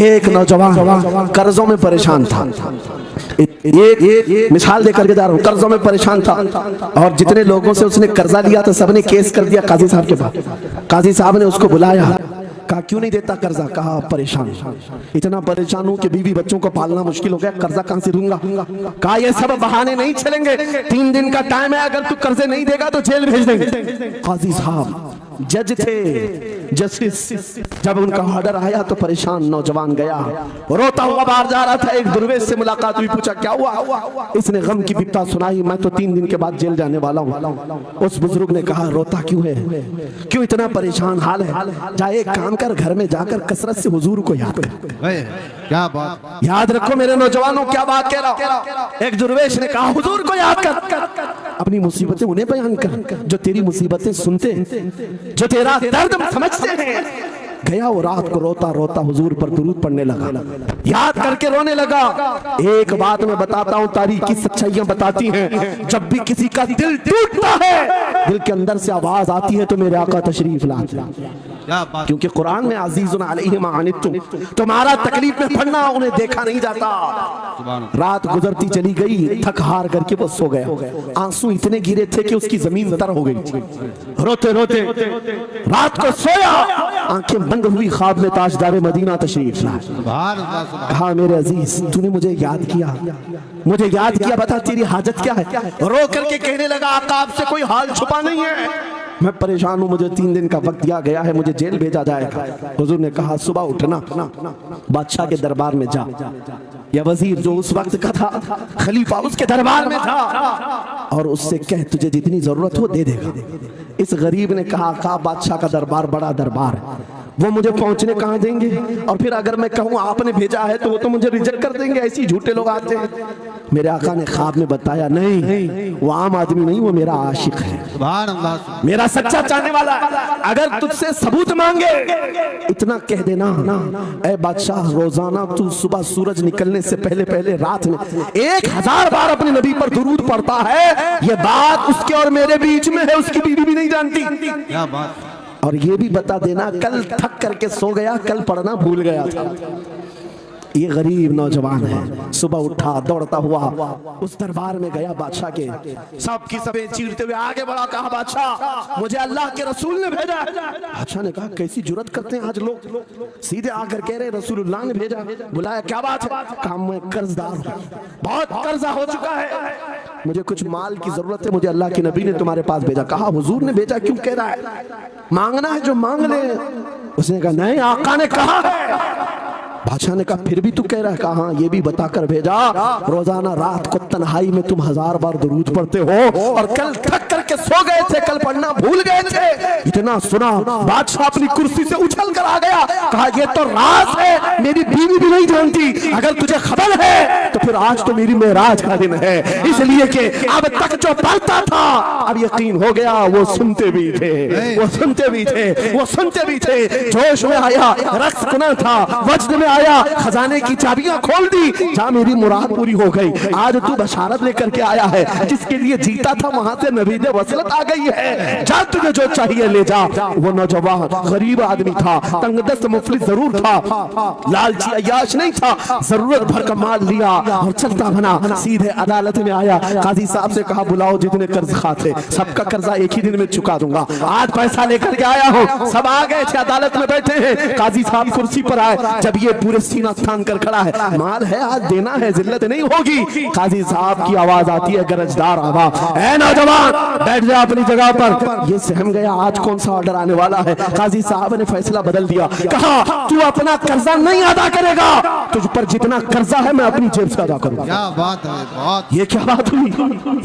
एक नौजवान कर्जों में परेशान था। एक मिसाल देकर के जा रहा हूँ, कर्जों में परेशान था और जितने लोगों से उसने कर्जा लिया था सबने केस कर दिया काजी साहब के पास। काजी साहब ने उसको बुलाया, कहा क्यों नहीं देता कर्जा? कहा परेशान, इतना परेशान हूं कि बीवी बच्चों को पालना मुश्किल हो गया, कर्जा कहां से दूंगा। कहा ये सब बहाने नहीं चलेंगे, 3 दिन का टाइम है, अगर तू कर्जे नहीं देगा तो जेल भेज देंगे। काजी साहब जज थे, जस्टिस। जब उनका ऑर्डर आया तो परेशान नौजवान गया, रोता हुआ बाहर जा रहा था। एक दुर्वेश से मुलाकात हुई, पूछा क्या हुआ? इसने गम की बिपता सुनाई, मैं तो 3 दिन के बाद जेल जाने वाला हूँ। उस बुजुर्ग ने कहा रोता क्यों है, क्यों इतना परेशान हाल है? जाए एक काम कर, घर में जाकर कसरत से हुजूर को याद कर। क्या बात, याद रखो मेरे नौजवानों, क्या बात कह रहा हूं। एक दुर्वेश ने कहा हुजूर को याद कर, अपनी मुसीबतें उन्हें बयान कर जो तेरी मुसीबतें सुनते, जो तेरा दर्द समझते हैं। गया वो रात को रोता रोता हुजूर पर दुरूद पढ़ने लगा, याद करके रोने लगा। एक बात मैं बताता हूँ, तारीख की सच्चाइयां बताती हैं, जब भी किसी का दिल टूटता है, दिल के अंदर से आवाज आती है तो मेरे आका तशरीफ लाते, क्योंकि कुरान में अजीजुन अलैहिम मा अनित्तुम, तुम्हारा तकलीफ में पड़ना उन्हें देखा नहीं जाता। रात गुजरती चली गई, थक हार करके वो सो गया। आंसू इतने गिरे थे कि उसकी जमीन तर हो गई। रोते रोते रात को सोया, आंखें बंद हुई, ख्वाब में ताजदार मदीना तशरीफ लाए। कहा मेरे अजीज तूने मुझे याद किया, मुझे याद किया, बता तेरी हाजत क्या है? रो करके कहने लगा आका आपसे कोई हाल छुपा नहीं है, मैं परेशान हूँ, मुझे 3 दिन का वक्त दिया गया है, मुझे जेल भेजा जाएगा। हुजूर ने कहा सुबह उठना, बादशाह के दरबार में जा, या वजीर जो उस वक्त का था, खलीफा उसके दरबार में था, और उससे कह तुझे जितनी जरूरत हो दे देगा। इस गरीब ने कहा बादशाह का दरबार बड़ा दरबार है, वो मुझे पहुंचने कहाँ देंगे, और फिर अगर मैं कहूँ आपने भेजा है तो वो तो मुझे रिजेक्ट कर देंगे, ऐसे झूठे लोग आते हैं। मेरे आका ने ख्वाब में बताया नहीं, वो आम आदमी नहीं, वो मेरा आशिक है, मेरा सच्चा चाहने वाला है। अगर तुझसे सबूत मांगे इतना कह देना, ऐ बादशाह रोजाना तू सुबह सूरज निकलने से पहले पहले रात में 1000 बार अपने नबी पर दुरूद पढ़ता है, ये बात उसके और मेरे बीच में है, उसकी बीवी भी नहीं जानती। क्या बात। और ये भी बता देना कल थक करके सो गया, कल पढ़ना भूल गया था। ये गरीब नौजवान है, सुबह उठा दौड़ता हुआ उस दरबार में गया, बादशाह के सबकी सबे चीरते हुए आगे बढ़ा, कहा बादशाह मुझे अल्लाह के रसूल ने भेजा। बादशाह ने कहा कैसी जुर्रत करते हैं आज लोग, सीधे आकर कह रहे रसूलुल्लाह ने भेजा। बुलाया क्या बात है? कहा मैं कर्जदार हूं, बहुत कर्जा हो चुका है, मुझे कुछ माल की जरूरत है, मुझे अल्लाह के नबी ने तुम्हारे पास भेजा। कहा हुजूर ने भेजा, क्यों कह रहा है? मांगना है जो मांग ले। उसने कहा नहीं, आका ने कहा है। बादशाह ने कहा फिर भी तू कह रहा है? कहा ये भी बताकर भेजा, रोजाना रात को तन्हाई में तुम 1000 बार दुरूद पढ़ते हो, और कल थक करके सो गए थे, कल पढ़ना भूल गए थे। इतना सुना बादशाह अपनी कुर्सी से उछल कर आ गया, कहा ये तो राज है, मेरी बीवी भी नहीं जानती, अगर तुझे खबर है तो फिर आज तो मेरी मेराज का दिन है, इसलिए कि अब तक जो पढ़ता था अब यकीन हो गया, वो सुनते भी थे, वो सुनते भी थे, वो सुनते भी थे। जोश में आया, रक्स सुना था, वज्र में आया, खजाने की चाबियां खोल दी, जा मेरी मुराद पूरी हो गई। आज तू बशारत लेकर के आया है, जिसके लिए जीता था वहां से नबीद वसलत आ गई है, जा तुझे जो चाहिए ले जा। वो नौजवान गरीब आदमी था, तंगदस्त मुफलिस जरूर था, लालची अय्याश नहीं था, जरूरत भर का माल लिया और चलता बना, सीधे अदालत में आया। काजी साहब से कहा बुलाओ जितने कर्ज खाते, सबका कर्जा एक ही दिन में चुका दूंगा, आज पैसा लेकर के आया हूँ। सब आ गए थे, अदालत में बैठे हैं, काजी साहब कुर्सी पर आए, जब ये पूरे सीना थान कर खड़ा है, माल है आज देना है, जिल्लत नहीं होगी। काजी साहब की आवाज आती है, गरजदार आवाज, ऐ नौजवान बैठ जा अपनी जगह पर। ये सहम गया आज कौन सा ऑर्डर आने वाला है। काजी साहब ने फैसला बदल दिया, कहा तू अपना कर्जा नहीं अदा करेगा, तुझ पर जितना कर्जा है मैं अपनी जेब से अदा करूंगा। क्या बात है, बात ये क्या बात हुई,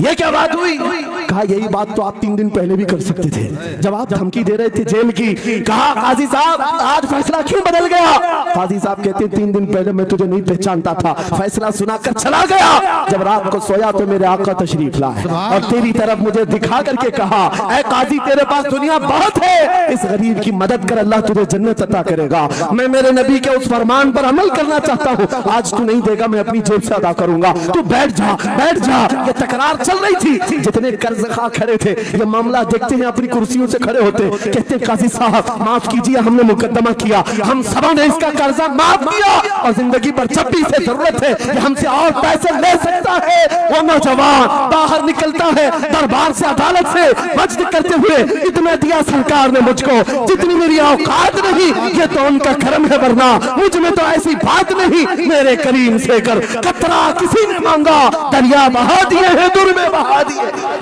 ये क्या बात हुई? कहा यही बात तो आप 3 दिन पहले भी कर सकते थे, जब आप धमकी दे रहे थे जेल की। कहा काजी साहब आज फैसला क्यों बदल गया? काजी साहब कहते 3 दिन पहले मैं तुझे नहीं पहचानता था, फैसला सुनाकर चला गया, जब रात को सोया तो मेरे आका तशरीफ लाए और तेरी तरफ मुझे दिखा करके कहा, ऐ काजी तेरे पास दुनिया बहुत है, इस गरीब की मदद कर, अल्लाह तुझे जन्नत अता करेगा। मैं मेरे नबी के उस फरमान पर अमल करना चाहता हूँ, आज तू नहीं देगा मैं अपनी जेब से अदा करूंगा, तू बैठ जा, बैठ जा। ये तकरार चल रही थी, जितने कर्ज खा खड़े थे ये मामला देखते हैं अपनी कुर्सियों से खड़े होते, कहते काजी साहब माफ कीजिए, हमने मुकदमा किया, हम सबों ने इसका कर्जा माफ माफ किया और जिंदगी भर जब भी इसे जरूरत है कि हमसे और पैसे ले सकता है, वो नौजवान बाहर निकलता है दरबार से, अदालत से वज्द करते हुए, इतना दिया सरकार ने मुझको जितनी मेरी औकात नहीं, ये तो उनका करम है, वरना मुझ में तो ऐसी बात नहीं। मेरे करीम से कर कतरा किसी ने मांगा, दरिया बहा दिए हैं, दूर में बहा दिए।